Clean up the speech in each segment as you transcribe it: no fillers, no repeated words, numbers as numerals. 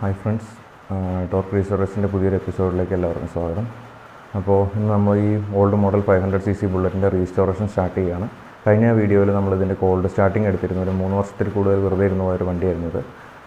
Hi friends, TORQ RE-storers പുതിയൊരു എപ്പിസോഡിലേക്ക് എല്ലാവർക്കും സ്വാഗതം. അപ്പോൾ ഇന്ന് നമ്മൾ ഈ ഓൾഡ് മോഡൽ 500cc ബുള്ളറ്റിൻ്റെ റീസ്റ്റോറേഷൻ സ്റ്റാർട്ട് ചെയ്യുകയാണ്. കഴിഞ്ഞ വീഡിയോയിൽ നമ്മളിതിൻ്റെ കോൾഡ് സ്റ്റാർട്ടിങ് എടുത്തിരുന്നു. ഒരു 3 വർഷത്തിൽ കൂടുതൽ വെറുതെ ഇരുന്ന് പോയൊരു വണ്ടിയായിരുന്നു ഇത്.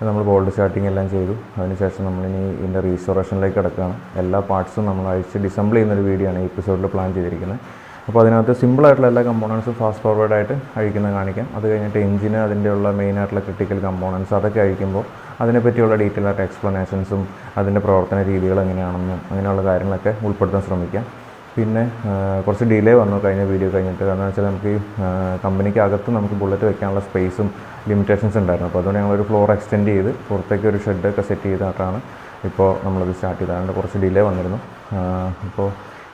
നമ്മൾ കോൾഡ് സ്റ്റാർട്ടിങ് എല്ലാം ചെയ്തു. അതിനുശേഷം നമ്മളിനി ഇതിൻ്റെ റീസ്റ്റോറേഷനിലേക്ക് കിടക്കുകയാണ്. എല്ലാ പാർട്സും നമ്മൾ അഴിച്ച് ഡിസംബിൾ ചെയ്യുന്നൊരു വീഡിയോ ആണ് ഈ എപ്പിസോഡിൽ പ്ലാൻ ചെയ്തിരിക്കുന്നത്. അപ്പോൾ അതിനകത്ത് സിമ്പിളായിട്ടുള്ള എല്ലാ കമ്പോണൻസും ഫാസ്റ്റ് ഫോർവേഡായിട്ട് അഴിക്കുന്നത് കാണിക്കാം. അത് കഴിഞ്ഞിട്ട് എഞ്ചിന് അതിൻ്റെയുള്ള മെയിനായിട്ടുള്ള ക്രിട്ടിക്കൽ കമ്പോണൻസ് അതൊക്കെ അഴിക്കുമ്പോൾ അതിനെപ്പറ്റിയുള്ള ഡീറ്റെയിൽ ആയിട്ട് എക്സ്പ്ലനേഷൻസും അതിൻ്റെ പ്രവർത്തന രീതികൾ എങ്ങനെയാണെന്നും അങ്ങനെയുള്ള കാര്യങ്ങളൊക്കെ ഉൾപ്പെടുത്താൻ ശ്രമിക്കാം. പിന്നെ കുറച്ച് ഡിലേ വന്നു കഴിഞ്ഞ വീഡിയോ കഴിഞ്ഞിട്ട്. കാരണം വെച്ചാൽ നമുക്ക് ഈ കമ്പനിക്ക് അകത്ത് നമുക്ക് ബുള്ളറ്റ് വെക്കാനുള്ള സ്പേസും ലിമിറ്റേഷൻസ് ഉണ്ടായിരുന്നു. അപ്പോൾ അതുകൊണ്ട് ഞങ്ങളൊരു ഫ്ലോർ എക്സ്റ്റെൻഡ് ചെയ്ത് പുറത്തേക്ക് ഒരു ഷെഡൊക്കെ സെറ്റ് ചെയ്തിട്ടാണ് ഇപ്പോൾ നമ്മളത് സ്റ്റാർട്ട് ചെയ്തത്. അതുകൊണ്ട് കുറച്ച് ഡിലേ വന്നിരുന്നു. അപ്പോൾ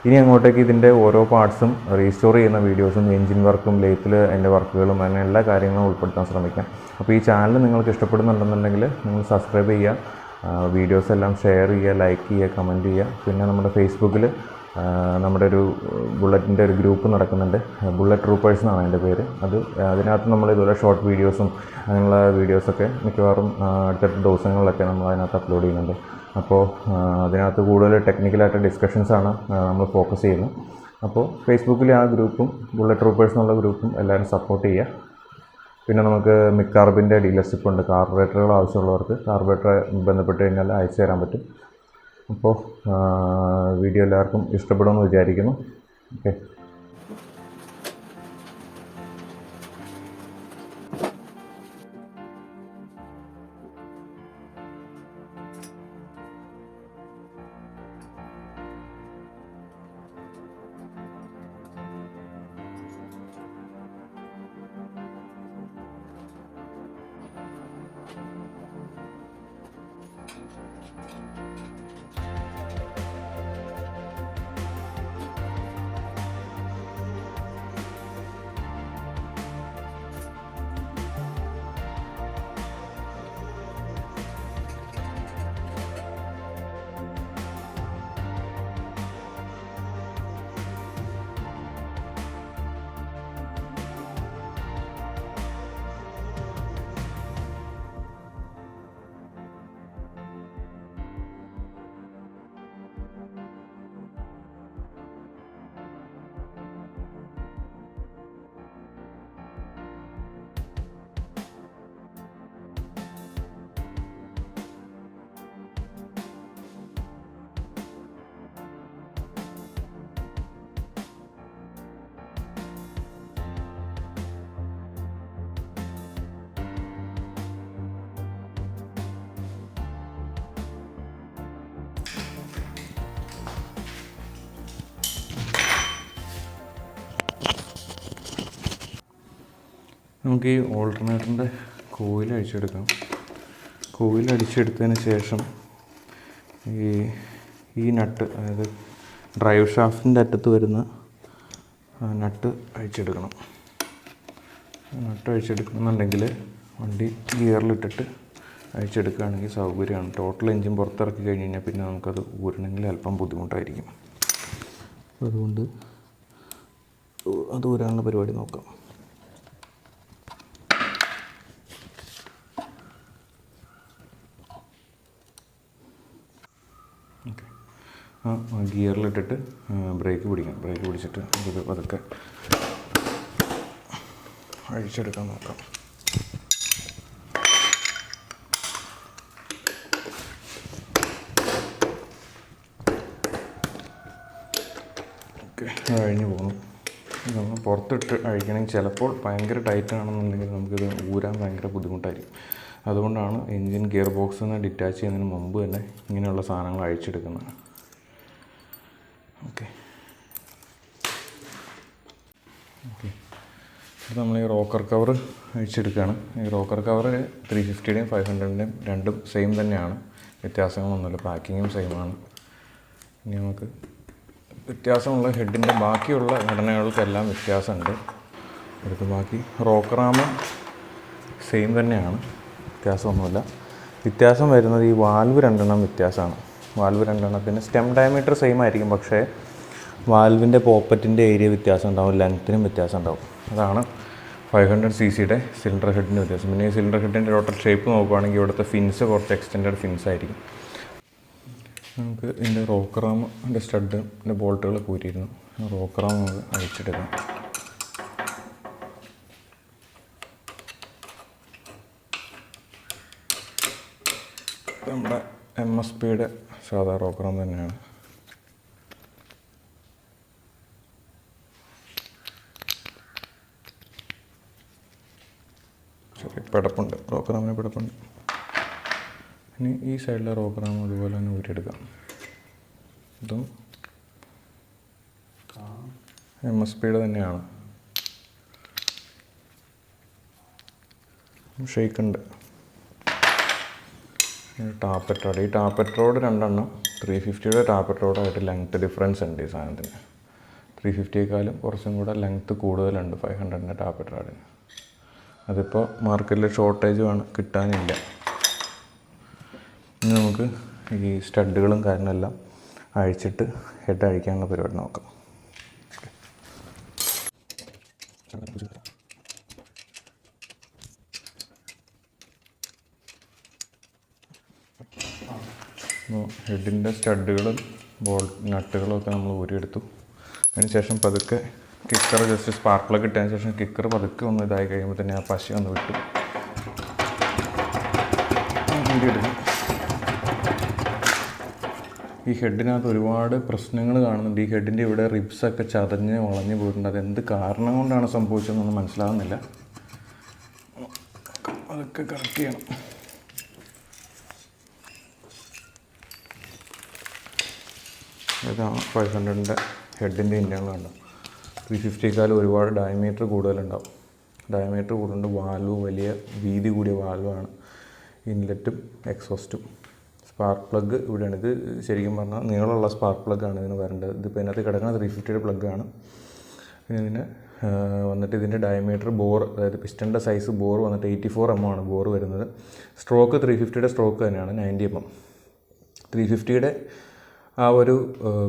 ഇനി അങ്ങോട്ടേക്ക് ഇതിൻ്റെ ഓരോ പാർട്സും റീസ്റ്റോർ ചെയ്യുന്ന വീഡിയോസും എൻജിൻ വർക്കും ലേത്തിൽ അതിൻ്റെ വർക്കുകളും അങ്ങനെ എല്ലാ കാര്യങ്ങളും ഉൾപ്പെടുത്താൻ ശ്രമിക്കാം. അപ്പോൾ ഈ ചാനൽ നിങ്ങൾക്ക് ഇഷ്ടപ്പെടുന്നുണ്ടെന്നുണ്ടെങ്കിൽ നിങ്ങൾ സബ്സ്ക്രൈബ് ചെയ്യുക, വീഡിയോസ് എല്ലാം ഷെയർ ചെയ്യുക, ലൈക്ക് ചെയ്യുക, കമൻറ്റ് ചെയ്യുക. പിന്നെ നമ്മുടെ ഫേസ്ബുക്കിൽ നമ്മുടെ ഒരു ബുള്ളറ്റിൻ്റെ ഒരു ഗ്രൂപ്പ് നടക്കുന്നുണ്ട്. ബുള്ളറ്റ് ട്രൂപ്പേഴ്സ് എന്നാണ് അതിൻ്റെ പേര്. അതിനകത്ത് നമ്മൾ ഇതുപോലെ ഷോർട്ട് വീഡിയോസും അങ്ങനെയുള്ള വീഡിയോസൊക്കെ മിക്കവാറും അടുത്തടുത്ത ദിവസങ്ങളിലൊക്കെ നമ്മൾ അതിനകത്ത് അപ്ലോഡ് ചെയ്യുന്നുണ്ട്. അപ്പോൾ അതിനകത്ത് കൂടുതൽ ടെക്നിക്കലായിട്ട് ഡിസ്കഷൻസാണ് നമ്മൾ ഫോക്കസ് ചെയ്യുന്നത്. അപ്പോൾ ഫേസ്ബുക്കിലെ ആ ഗ്രൂപ്പും ബുള്ളറ്റ് ട്രൂപ്പേഴ്സ് എന്നുള്ള ഗ്രൂപ്പും എല്ലാവരും സപ്പോർട്ട് ചെയ്യുക. പിന്നെ നമുക്ക് മിക്കാർബിൻ്റെ ഡീലർഷിപ്പ് ഉണ്ട്. കാർബറേറ്ററുകൾ ആവശ്യമുള്ളവർക്ക് കാർബറേറ്റർ ബന്ധപ്പെട്ട് കഴിഞ്ഞാൽ അയച്ചു തരാൻ പറ്റും. അപ്പോൾ വീഡിയോ എല്ലാവർക്കും ഇഷ്ടപ്പെടുമെന്ന് വിചാരിക്കുന്നു. ഓക്കെ. നമുക്ക് ഈ ഓൾട്ടർനേറ്ററിൻ്റെ കോയിൽ അടിച്ചെടുക്കാം. കോയിൽ അടിച്ചെടുത്തതിന് ശേഷം ഈ നട്ട്, അതായത് ഡ്രൈവ് ഷാഫ്റ്റിൻ്റെ അറ്റത്ത് വരുന്ന നട്ട് അഴിച്ചെടുക്കണം. നട്ട് അഴിച്ചെടുക്കണമെന്നുണ്ടെങ്കിൽ വണ്ടി ഗിയറിലിട്ടിട്ട് അഴിച്ചെടുക്കുകയാണെങ്കിൽ സൗകര്യമാണ്. ടോട്ടൽ എൻജിൻ പുറത്തിറക്കി കഴിഞ്ഞ് കഴിഞ്ഞാൽ പിന്നെ നമുക്കത് ഊരണമെങ്കിൽ അല്പം ബുദ്ധിമുട്ടായിരിക്കും. അതുകൊണ്ട് അത് ഊരാനുള്ള പരിപാടി നോക്കാം. ഗിയറിലിട്ടിട്ട് ബ്രേക്ക് പിടിക്കണം. ബ്രേക്ക് പിടിച്ചിട്ട് ഇത് പതുക്കെ അഴിച്ചെടുക്കാൻ നോക്കാം. കഴിഞ്ഞ് പോകുന്നു. നമ്മൾ പുറത്തിട്ട് അഴിക്കണമെങ്കിൽ ചിലപ്പോൾ ഭയങ്കര ടൈറ്റാണെന്നുണ്ടെങ്കിൽ നമുക്കിത് ഊരാൻ ഭയങ്കര ബുദ്ധിമുട്ടായിരിക്കും. അതുകൊണ്ടാണ് എൻജിൻ ഗിയർ ബോക്സിൽ നിന്ന് ഡിറ്റാച്ച് ചെയ്യുന്നതിന് മുമ്പ് തന്നെ ഇങ്ങനെയുള്ള സാധനങ്ങൾ അഴിച്ചെടുക്കുന്നത്. ഓക്കെ ഓക്കെ അപ്പോൾ നമ്മൾ ഈ റോക്കർ കവർ അഴിച്ചെടുക്കുകയാണ്. ഈ റോക്കർ കവർ 350യുടെയും 500ൻ്റെയും രണ്ടും സെയിം തന്നെയാണ്, വ്യത്യാസങ്ങളൊന്നുമില്ല. പാക്കിങ്ങും സെയിമാണ്. ഇനി നമുക്ക് വ്യത്യാസമുള്ള ഹെഡിൻ്റെ ബാക്കിയുള്ള ഘടനകൾക്കെല്ലാം വ്യത്യാസമുണ്ട്. അടുത്ത് ബാക്കി റോക്കർ ആം സെയിം തന്നെയാണ്, വ്യത്യാസമൊന്നുമില്ല. വ്യത്യാസം വരുന്നത് ഈ വാൽവ് രണ്ടെണ്ണം വ്യത്യാസമാണ്. വാൽവ് രണ്ടെണ്ണത്തിന് സ്റ്റെം ഡയമീറ്റർ സെയിം ആയിരിക്കും, പക്ഷേ വാൽവിൻ്റെ പോപ്പറ്റിൻ്റെ ഏരിയ വ്യത്യാസം ഉണ്ടാവും, ലെങ്ത്തിനും വ്യത്യാസം ഉണ്ടാവും. അതാണ് 500cc സിലിണ്ടർ ഹെഡിൻ്റെ വ്യത്യാസം. പിന്നെ ഈ സിലിണ്ടർ ഹെഡിൻ്റെ ടോട്ടൽ ഷേപ്പ് നോക്കുകയാണെങ്കിൽ ഇവിടുത്തെ ഫിൻസ് കുറച്ച് എക്സ്റ്റെൻഡഡ് ഫിൻസ് ആയിരിക്കും. നമുക്ക് ഇതിൻ്റെ റോക്കറാമിൻ്റെ സ്റ്റഡിൻ്റെ ബോൾട്ടുകൾ കൂരിയിരുന്നു. റോക്കറാം നമുക്ക് അഴിച്ചെടുക്കാം. നമ്മുടെ MSPയുടെ സാധാ റോക്കറാം തന്നെയാണ്. ചെറിയ പിടപ്പുണ്ട്, റോക്കറാമിന് പിടപ്പുണ്ട്. ഇനി ഈ സൈഡിലെ റോക്കറാം അതുപോലെ തന്നെ ഊരിയെടുക്കാം. ഇതും MSPയുടെ തന്നെയാണ്. ഷെയ്ക്കുണ്ട്. ടാപ്പറ്റ് റോഡ്, ഈ ടാപ്പറ്റ് റോഡ് രണ്ടെണ്ണം 350യുടെ ടാപ്പറ്റ് റോഡായിട്ട് ലെങ്ത്ത് ഡിഫറൻസ് ഉണ്ട് ഈ സാധനത്തിന്. 350യേക്കാളും കുറച്ചും കൂടെ ലെങ്ത്ത് കൂടുതലുണ്ട് 500ൻ്റെ ടാപ്പറ്റ് റോഡിന്. അതിപ്പോൾ മാർക്കറ്റിൽ ഷോർട്ടേജുമാണ്, കിട്ടാനില്ല. ഇനി നമുക്ക് ഈ സ്റ്റഡുകളും കാര്യങ്ങളെല്ലാം അഴിച്ചിട്ട് ഹെഡ് അഴിക്കാനുള്ള പരിപാടി നോക്കാം. അപ്പോൾ ഹെഡിൻ്റെ സ്റ്റഡുകളും നട്ടുകളും ഒക്കെ നമ്മൾ ഊരിയെടുത്തു. അതിനുശേഷം പതുക്കെ കിക്കർ ജസ്റ്റ് സ്പാർക്ക് പ്ലഗ് ഇട്ടതിന് ശേഷം കിക്കർ പതുക്കെ ഒന്ന് ഇതായി കഴിയുമ്പോൾ തന്നെ ആ പശ ഒന്ന് വിട്ടു ഊരിയെടുക്കും. ഈ ഹെഡിനകത്ത് ഒരുപാട് പ്രശ്നങ്ങൾ കാണുന്നുണ്ട്. ഈ ഹെഡിൻ്റെ ഇവിടെ റിബ്സൊക്കെ ചതഞ്ഞ് വളഞ്ഞ് പോയിട്ടുണ്ട്. അതെന്ത് കാരണം കൊണ്ടാണ് സംഭവിച്ചതെന്നൊന്നും മനസ്സിലാകുന്നില്ല. അതൊക്കെ കറക്റ്റ് ചെയ്യണം. ഇതാണ് 500ൻ്റെ ഹെഡിൻ്റെ ഇൻ്റേണൽ കണ്ടോ. 350യേക്കാളും ഒരുപാട് ഡയമീറ്റർ കൂടുതലുണ്ടാവും. ഡയമീറ്റർ കൂടുന്നുണ്ട്. വാൽവ് വലിയ വീതി കൂടിയ വാൽവാണ്. ഇൻലെറ്റും എക്സോസ്റ്റും. സ്പാർക്ക് പ്ലഗ് ഇവിടെയാണ്. ഇത് ശരിക്കും പറഞ്ഞാൽ നീളമുള്ള സ്പാർക്ക് പ്ലഗ്ഗാണ് ഇതിന് വരേണ്ടത്. ഇതിപ്പോൾ ഇതിനകത്ത് കിടക്കുന്ന 350യുടെ പ്ലഗ്ഗാണ്. പിന്നെ ഇതിന് വന്നിട്ട് ഇതിൻ്റെ ഡയമീറ്റർ ബോർ, അതായത് പിസ്റ്റൻ്റെ സൈസ് ബോർ വന്നിട്ട് 84 mm ആണ് ബോർ വരുന്നത്. സ്ട്രോക്ക് 350യുടെ സ്ട്രോക്ക് തന്നെയാണ് 90 mm. 350യുടെ ആ ഒരു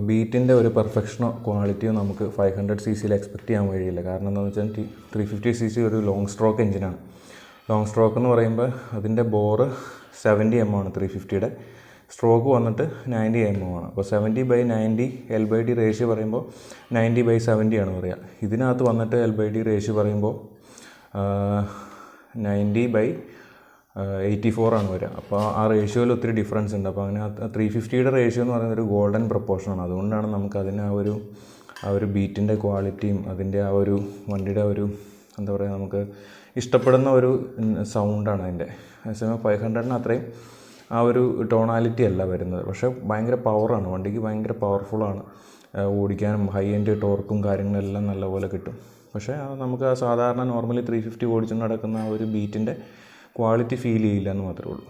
ബീറ്റിൻ്റെ ഒരു പെർഫെക്ഷനോ ക്വാളിറ്റിയോ നമുക്ക് 500cc എക്സ്പെക്റ്റ് ചെയ്യാൻ വഴിയില്ല. കാരണം എന്താണെന്ന് വെച്ചാൽ 350cc ഒരു ലോങ് സ്ട്രോക്ക് എഞ്ചിനാണ്. ലോങ് സ്ട്രോക്ക് എന്ന് പറയുമ്പോൾ അതിൻ്റെ ബോറ് 70 mm ആണ് 350യുടെ. സ്ട്രോക്ക് വന്നിട്ട് 90 mm ആണ്. അപ്പോൾ 70/90 L/D റേഷ്യോ പറയുമ്പോൾ 90/70 ആണ് പറയുക. ഇതിനകത്ത് വന്നിട്ട് L/D റേഷ്യോ പറയുമ്പോൾ 90/84 ആണ് വരിക. അപ്പോൾ ആ റേഷ്യോയിൽ ഒത്തിരി ഡിഫറൻസ് ഉണ്ട്. അപ്പോൾ അങ്ങനെ 350യുടെ റേഷ്യോ എന്ന് പറയുന്നത് ഒരു ഗോൾഡൻ പ്രപ്പോർഷനാണ്. അതുകൊണ്ടാണ് നമുക്ക് അതിന് ആ ഒരു ബീറ്റിൻ്റെ ക്വാളിറ്റിയും അതിൻ്റെ ആ ഒരു വണ്ടിയുടെ ഒരു എന്താ പറയുക, നമുക്ക് ഇഷ്ടപ്പെടുന്ന ഒരു സൗണ്ടാണ് അതിൻ്റെ. അതേസമയം 500ന് അത്രയും ആ ഒരു ടോണാലിറ്റി അല്ല വരുന്നത്. പക്ഷേ ഭയങ്കര പവറാണ്, വണ്ടിക്ക് ഭയങ്കര പവർഫുള്ളാണ്. ഓടിക്കാനും ഹൈ എൻഡ് ടോർക്കും കാര്യങ്ങളെല്ലാം നല്ലപോലെ കിട്ടും. പക്ഷേ നമുക്ക് ആ സാധാരണ നോർമലി 350 ഓടിച്ചു നടക്കുന്ന ആ ഒരു ബീറ്റിൻ്റെ ക്വാളിറ്റി ഫീൽ ചെയ്യില്ല എന്ന് മാത്രമേ ഉള്ളൂ.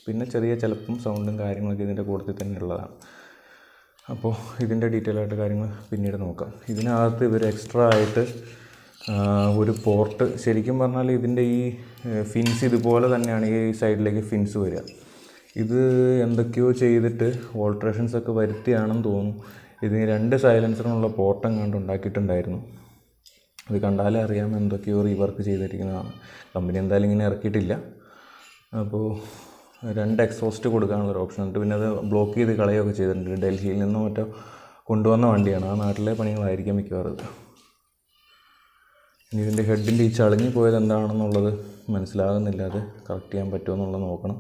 പിന്നെ ചെറിയ ചിലപ്പം സൗണ്ടും കാര്യങ്ങളൊക്കെ ഇതിൻ്റെ കൂട്ടത്തിൽ തന്നെ ഉള്ളതാണ്. അപ്പോൾ ഇതിൻ്റെ ഡീറ്റെയിൽ ആയിട്ട് കാര്യങ്ങൾ പിന്നീട് നോക്കാം. ഇതിനകത്ത് ഇവർ എക്സ്ട്രാ ആയിട്ട് ഒരു പോർട്ട്, ശരിക്കും പറഞ്ഞാൽ ഇതിൻ്റെ ഈ ഫിൻസ് ഇതുപോലെ തന്നെയാണ് ഈ സൈഡിലേക്ക് ഫിൻസ് വരിക. ഇത് എന്തൊക്കെയോ ചെയ്തിട്ട് ഓൾട്രേഷൻസ് ഒക്കെ വരുത്തിയാണെന്ന് തോന്നുന്നു. ഇതിന് 2 സൈലൻസറിനുള്ള പോർട്ട് എങ്ങാണ്ട് ഉണ്ടാക്കിയിട്ടുണ്ടായിരുന്നു. അത് കണ്ടാലേ അറിയാം എന്തൊക്കെയോ റീവർക്ക് ചെയ്തിരിക്കുന്നതാണ്. കമ്പനി എന്തായാലും ഇങ്ങനെ ഇറക്കിയിട്ടില്ല. അപ്പോൾ 2 എക്സോസ്റ്റ് കൊടുക്കാനുള്ളൊരു ഓപ്ഷൻ ഉണ്ട്. പിന്നെ അത് ബ്ലോക്ക് ചെയ്ത് കളയുകയൊക്കെ ചെയ്തിട്ടുണ്ട്. ഡൽഹിയിൽ നിന്നോ മറ്റോ കൊണ്ടുവന്ന വണ്ടിയാണ്. ആ നാട്ടിലെ പണികളായിരിക്കും മിക്കവാറും. ഇനി ഇതിൻ്റെ ഹെഡിൻ്റെ ഈ ചളിങ്ങി പോയത് എന്താണെന്നുള്ളത് മനസ്സിലാകുന്നില്ല. അത് കറക്റ്റ് ചെയ്യാൻ പറ്റുമോ എന്നുള്ളത് നോക്കണം.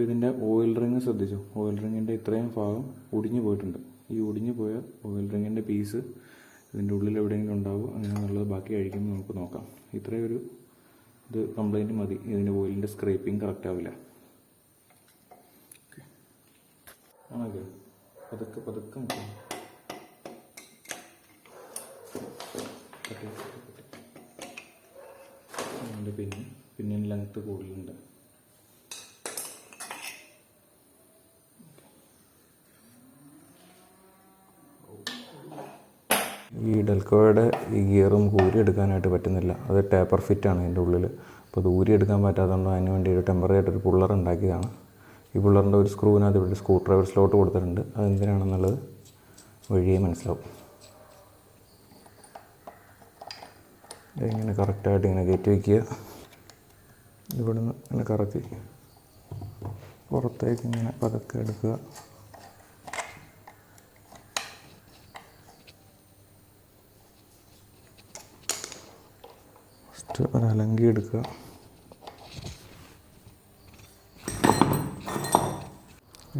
ഇതിൻ്റെ ഓയിൽ റിങ് ശ്രദ്ധിച്ചു. ഓയിൽ റിങ്ങിൻ്റെ ഇത്രയും ഭാഗം ഒടിഞ്ഞു പോയിട്ടുണ്ട്. ഈ ഒടിഞ്ഞു പോയ ഓയിൽ റിങ്ങിൻ്റെ പീസ് ഇതിൻ്റെ ഉള്ളിൽ എവിടെയെങ്കിലും ഉണ്ടാവും. അങ്ങനെയുള്ളത് ബാക്കി കഴിക്കുമ്പോൾ നമുക്ക് നോക്കാം. ഇത്രയും ഒരു ഇത് കംപ്ലൈൻറ്റ് മതി. ഇതിൻ്റെ ഓയിലിൻ്റെ സ്ക്രേപ്പിംഗ് കറക്റ്റ് ആവില്ല. ആണോ? പതുക്കെ പതുക്കെ നോക്കാം. അതിൻ്റെ പിന്നെ ലെങ്ത്ത് കൂടുതലുണ്ട്. ഈ ഡെൽക്കോയുടെ ഈ ഗിയറും ഊരി എടുക്കാനായിട്ട് പറ്റുന്നില്ല. അത് ടേപ്പർ ഫിറ്റാണ് ഇതിൻ്റെ ഉള്ളിൽ. അപ്പോൾ അത് ഊരി എടുക്കാൻ പറ്റാത്തതുകൊണ്ട് അതിന് വേണ്ടി ഒരു ടെമ്പററി ആയിട്ടൊരു പുള്ളർ ഉണ്ടാക്കിയതാണ്. ഈ പുള്ളറിൻ്റെ ഒരു സ്ക്രൂവിനകത്ത് ഇവിടെ സ്ക്രൂ ഡ്രൈവർ സ്ലോട്ട് കൊടുത്തിട്ടുണ്ട്. അതെന്തിനാണെന്നുള്ളത് വഴിയേ മനസ്സിലാവും. ഇങ്ങനെ കറക്റ്റായിട്ട് ഇങ്ങനെ കയറ്റി വയ്ക്കുക. ഇവിടെ നിന്ന് ഇങ്ങനെ കറക്കി പുറത്തേക്ക് ഇങ്ങനെ പതുക്കെ എടുക്കുക. ഫസ്റ്റ് ഒരലങ്കി എടുക്കുക.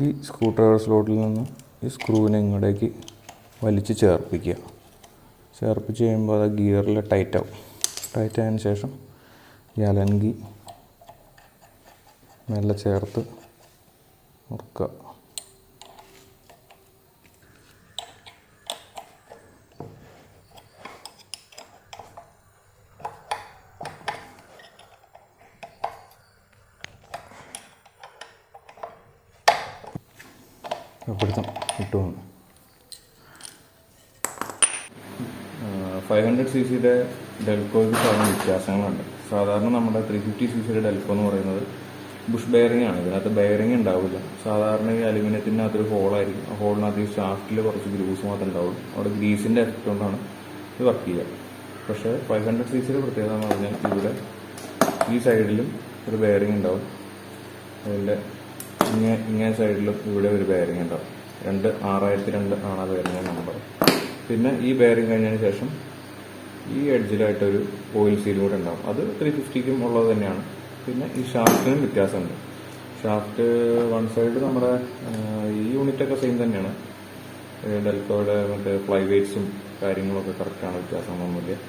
ഈ സ്ക്രൂ ഡ്രൈവർ സ്ലോട്ടിൽ നിന്ന് ഈ സ്ക്രൂവിനെ ഇങ്ങോട്ടേക്ക് വലിച്ച് ചേർപ്പിക്കുക. ചേർപ്പിച്ച് കഴിയുമ്പോൾ അത് ഗിയറിൽ ടൈറ്റാവും. ടൈറ്റായതിന് ശേഷം ഈ അലങ്കി മെല്ലെ ചേർത്ത് മുറുക്കുക. പിടുത്തം ഇട്ടു വന്നു. 500 cc ഡെൽക്കോയ്ക്ക് സാധാരണ വ്യത്യാസങ്ങളുണ്ട്. സാധാരണ നമ്മുടെ 350 cc ഡെൽക്കോ എന്ന് പറയുന്നത് ബുഷ് ബെയറിംഗ് ആണ്. ഇതിനകത്ത് ബെയറിംഗ് ഉണ്ടാവില്ല. സാധാരണ ഈ അലുമിനിയത്തിനകത്തൊരു ഹോളായിരിക്കും. ആ ഹോളിനകത്ത് ഈ ഷാഫ്റ്റിൽ കുറച്ച് ഗ്രീസ് മാത്രമേ ഉണ്ടാവുള്ളൂ. അവിടെ ഗ്രീസിൻ്റെ എഫക്റ്റ് കൊണ്ടാണ് ഇത് വർക്ക് ചെയ്യുക. പക്ഷേ 500 cc പ്രത്യേകത എന്ന് പറഞ്ഞാൽ ഇവിടെ ഈ സൈഡിലും ഒരു ബെയറിംഗ് ഉണ്ടാവും. അതിൻ്റെ ഇങ്ങനെ സൈഡിലും ഇവിടെ ഒരു ബെയറിംഗ് ഉണ്ടാവും. 6002 ആണ് ആ ബെയറിംഗ് നമ്പർ. പിന്നെ ഈ ബെയറിംഗ് കഴിഞ്ഞതിന് ശേഷം ഈ എഡ്ജിലായിട്ടൊരു ഓയിൽ സീൽ കൂടെ ഉണ്ടാവും. അത് 350ക്കും ഉള്ളത് തന്നെയാണ്. പിന്നെ ഈ ഷാഫ്റ്റിനും വ്യത്യാസമുണ്ട്. ഷാഫ്റ്റ് വൺ സൈഡ് നമ്മുടെ ഈ യൂണിറ്റൊക്കെ സെയിം തന്നെയാണ്. ഡെൽക്കോയുടെ മറ്റേ ഫ്ലൈ വെയ്റ്റ്സും കാര്യങ്ങളൊക്കെ കറക്റ്റാണ്, വ്യത്യാസമൊന്നുമില്ല.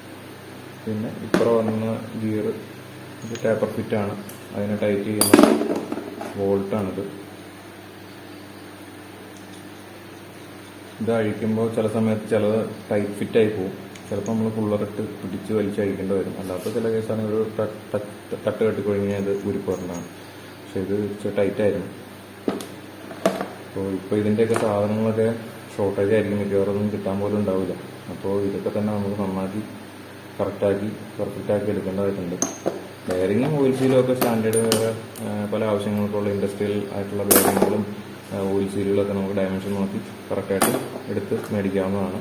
പിന്നെ ഇപ്പോൾ വന്ന ഗിയർ ഇത് ടേപ്പർ ഫിറ്റാണ്. അതിനെ ടൈറ്റ് ചെയ്യുന്ന ബോൾട്ടാണിത്. ഇത് അഴിക്കുമ്പോൾ ചില സമയത്ത് ചിലത് ടൈറ്റ് ഫിറ്റായി പോകും. ചിലപ്പോൾ നമ്മൾ പുള്ളറിട്ട് പിടിച്ച് വലിച്ചഴിക്കേണ്ടി വരും. അല്ലാത്ത ചില കേസാണെങ്കിൽ ഒരു തട്ട് കെട്ടിക്കൊഴിഞ്ഞാൽ ഇത് ഊരിപ്പോറുന്നതാണ്. പക്ഷെ ഇത് ഇച്ചിരി ടൈറ്റായിരുന്നു. അപ്പോൾ ഇപ്പോൾ ഇതിൻ്റെയൊക്കെ സാധനങ്ങളൊക്കെ ഷോർട്ടേജ് ആയിരിക്കും. മിക്കവാറൊന്നും കിട്ടാൻ പോലും ഉണ്ടാവില്ല. അപ്പോൾ ഇതൊക്കെ തന്നെ നമുക്ക് നന്നാക്കി കറക്റ്റാക്കി പെർഫെക്റ്റാക്കി എടുക്കേണ്ടതായിട്ടുണ്ട്. ബെയറിങ്ങും ഓയിൽ സീലും ഒക്കെ സ്റ്റാൻഡേർഡ് പല ആവശ്യങ്ങൾക്കുള്ള ഇൻഡസ്ട്രിയൽ ആയിട്ടുള്ള ബെയറിങ്ങുകളും ഓയിൽ സീലുകളൊക്കെ നമുക്ക് ഡയമെൻഷൻ നോക്കി കറക്റ്റായിട്ട് എടുത്ത് മേടിക്കാവുന്നതാണ്.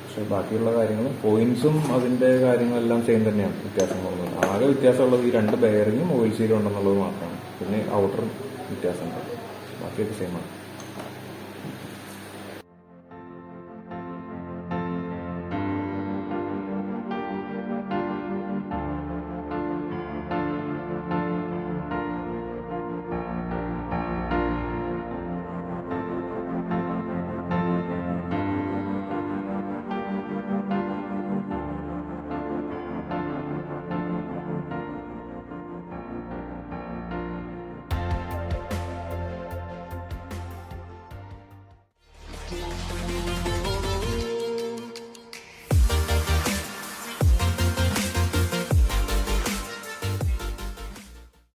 പക്ഷേ ബാക്കിയുള്ള കാര്യങ്ങൾ പോയിന്റ്സും അതിൻ്റെ കാര്യങ്ങളെല്ലാം സെയിം തന്നെയാണ്. വ്യത്യാസങ്ങളൊന്നും ആകെ വ്യത്യാസമുള്ളത് ഈ 2 ബെയറിങ്ങും ഓയിൽ സീലും ഉണ്ടെന്നുള്ളത് മാത്രമാണ്. പിന്നെ ഔട്ടറും വ്യത്യാസമുണ്ട്. ബാക്കിയൊക്കെ സെയിമാണ്.